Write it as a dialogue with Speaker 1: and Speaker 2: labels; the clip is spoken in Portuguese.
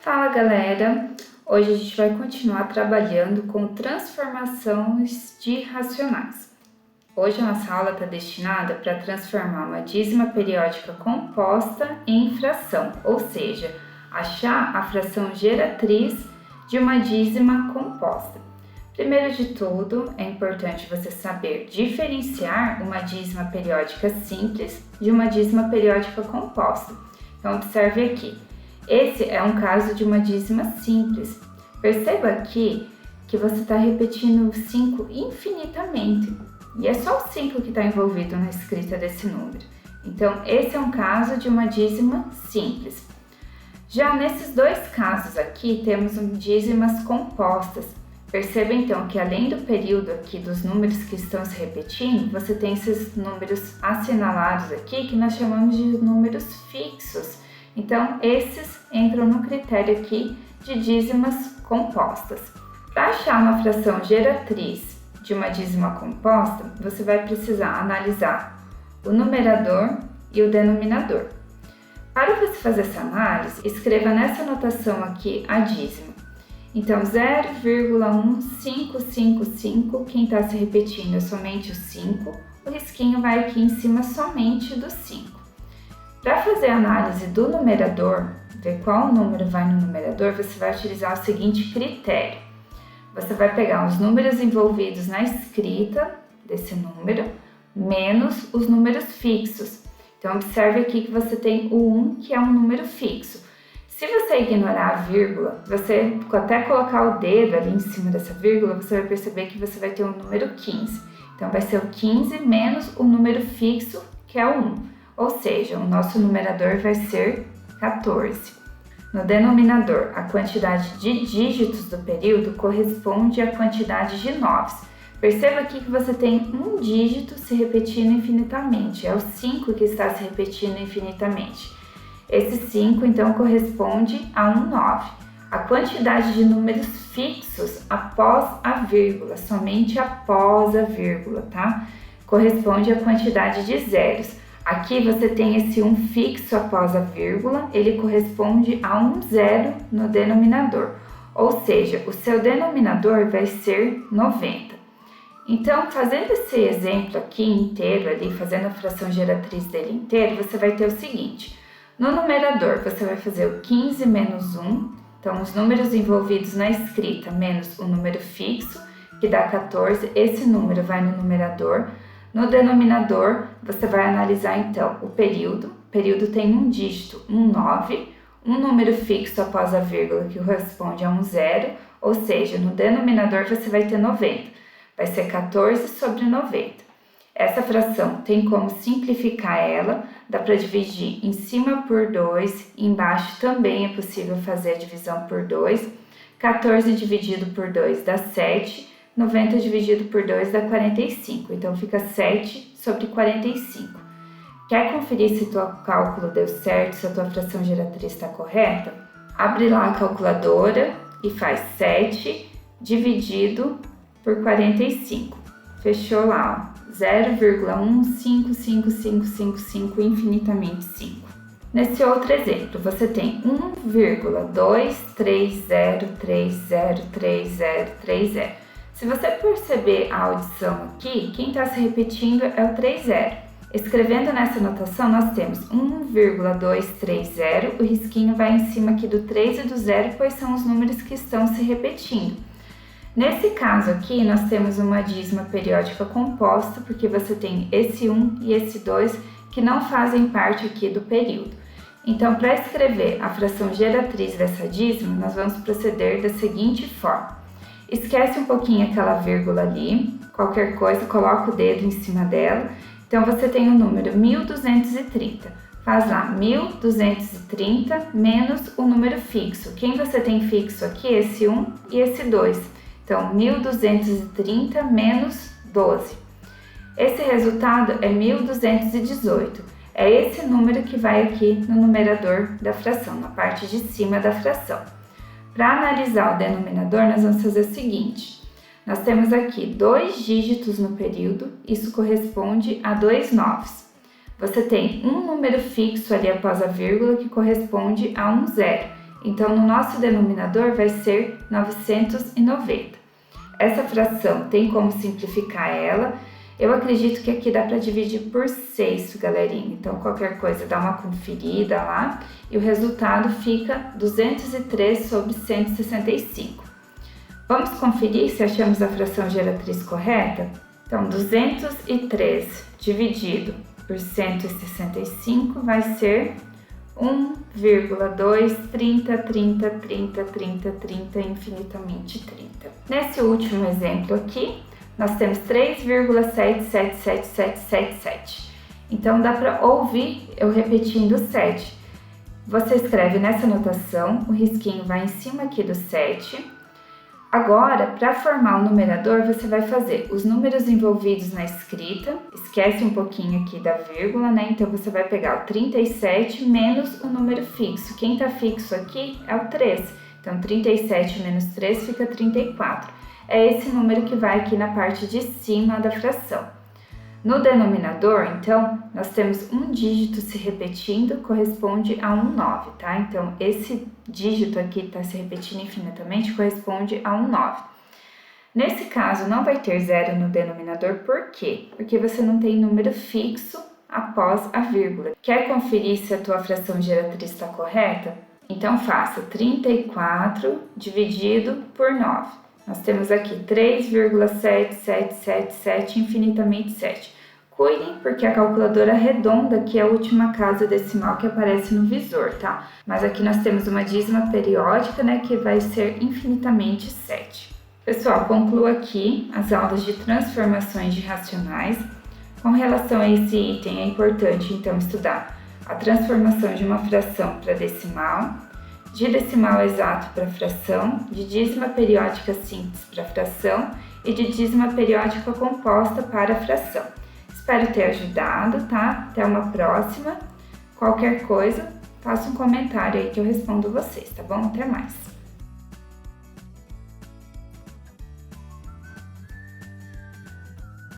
Speaker 1: Fala galera! Hoje a gente vai continuar trabalhando com transformações de racionais. Hoje a nossa aula está destinada para transformar uma dízima periódica composta em fração, ou seja, achar a fração geratriz de uma dízima composta. Primeiro de tudo, é importante você saber diferenciar uma dízima periódica simples de uma dízima periódica composta. Então observe aqui. Esse é um caso de uma dízima simples. Perceba aqui que você está repetindo o 5 infinitamente. E é só o 5 que está envolvido na escrita desse número. Então, esse é um caso de uma dízima simples. Já nesses dois casos aqui, temos dízimas compostas. Perceba então que além do período aqui dos números que estão se repetindo, você tem esses números assinalados aqui que nós chamamos de números fixos. Então, esses entram no critério aqui de dízimas compostas. Para achar uma fração geratriz de uma dízima composta, você vai precisar analisar o numerador e o denominador. Para você fazer essa análise, escreva nessa notação aqui a dízima. Então, 0,1555, quem está se repetindo é somente o 5, o risquinho vai aqui em cima somente do 5. Para fazer a análise do numerador, ver qual número vai no numerador, você vai utilizar o seguinte critério. Você vai pegar os números envolvidos na escrita desse número, menos os números fixos. Então, observe aqui que você tem o 1, que é um número fixo. Se você ignorar a vírgula, você até colocar o dedo ali em cima dessa vírgula, você vai perceber que você vai ter o número 15. Então, vai ser o 15 menos o número fixo, que é o 1. Ou seja, o nosso numerador vai ser 14. No denominador, a quantidade de dígitos do período corresponde à quantidade de noves. Perceba aqui que você tem um dígito se repetindo infinitamente, é o 5 que está se repetindo infinitamente. Esse 5, então, corresponde a um 9. A quantidade de números fixos após a vírgula, somente após a vírgula, tá? Corresponde à quantidade de zeros. Aqui você tem esse 1 fixo após a vírgula, ele corresponde a um 0 no denominador, ou seja, o seu denominador vai ser 90. Então, fazendo esse exemplo aqui inteiro, ali, fazendo a fração geratriz dele inteiro, você vai ter o seguinte: no numerador você vai fazer o 15 menos 1, então os números envolvidos na escrita menos o número fixo, que dá 14, esse número vai no numerador. No denominador, você vai analisar então o período. O período tem um dígito, um 9, um número fixo após a vírgula que corresponde a um 0, ou seja, no denominador você vai ter 90. Vai ser 14 sobre 90. Essa fração tem como simplificar ela, dá para dividir em cima por 2, embaixo também é possível fazer a divisão por 2. 14 dividido por 2 dá 7. 90 dividido por 2 dá 45, então fica 7 sobre 45. Quer conferir se o teu cálculo deu certo, se a tua fração geratriz está correta? Abre lá a calculadora e faz 7 dividido por 45. Fechou lá, ó, 0,155555 infinitamente 5. Nesse outro exemplo, você tem 1,2303030330. Se você perceber a audição aqui, quem está se repetindo é o 30. Escrevendo nessa notação, nós temos 1,230, o risquinho vai em cima aqui do 3 e do 0, pois são os números que estão se repetindo. Nesse caso aqui, nós temos uma dízima periódica composta, porque você tem esse 1 e esse 2 que não fazem parte aqui do período. Então, para escrever a fração geratriz dessa dízima, nós vamos proceder da seguinte forma. Esquece um pouquinho aquela vírgula ali, qualquer coisa, coloca o dedo em cima dela. Então, você tem o número 1230. Faz lá 1230 menos o número fixo. Quem você tem fixo aqui? Esse 1 e esse 2. Então, 1230 menos 12. Esse resultado é 1218. É esse número que vai aqui no numerador da fração, na parte de cima da fração. Para analisar o denominador, nós vamos fazer o seguinte. Nós temos aqui 2 dígitos no período, isso corresponde a 2 noves. Você tem um número fixo ali após a vírgula que corresponde a um 0. Então, no nosso denominador vai ser 990. Essa fração tem como simplificar ela. Eu acredito que aqui dá para dividir por 6, galerinha. Então, qualquer coisa, dá uma conferida lá. E o resultado fica 203 sobre 165. Vamos conferir se achamos a fração geratriz correta? Então, 203 dividido por 165 vai ser 1,230 infinitamente 30. Nesse último exemplo aqui, nós temos 3,77777. Então, dá para ouvir eu repetindo o 7. Você escreve nessa notação, o risquinho vai em cima aqui do 7. Agora, para formar o numerador, você vai fazer os números envolvidos na escrita, esquece um pouquinho aqui da vírgula, né? Então, você vai pegar o 37 menos o número fixo. Quem está fixo aqui é o 3. Então, 37 menos 3 fica 34. É esse número que vai aqui na parte de cima da fração. No denominador, então, nós temos um dígito se repetindo, corresponde a um 9, tá? Então, esse dígito aqui que está se repetindo infinitamente corresponde a um 9. Nesse caso, não vai ter zero no denominador, por quê? Porque você não tem número fixo após a vírgula. Quer conferir se a tua fração geratriz está correta? Então, faça 34 dividido por 9. Nós temos aqui 3,7777 infinitamente 7. Cuidem, porque a calculadora arredonda aqui é a última casa decimal que aparece no visor, tá? Mas aqui nós temos uma dízima periódica, né, que vai ser infinitamente 7. Pessoal, concluo aqui as aulas de transformações de racionais. Com relação a esse item, é importante, então, estudar a transformação de uma fração para decimal, de decimal exato para fração, de dízima periódica simples para fração e de dízima periódica composta para fração. Espero ter ajudado, tá? Até uma próxima. Qualquer coisa, faça um comentário aí que eu respondo vocês, tá bom? Até mais!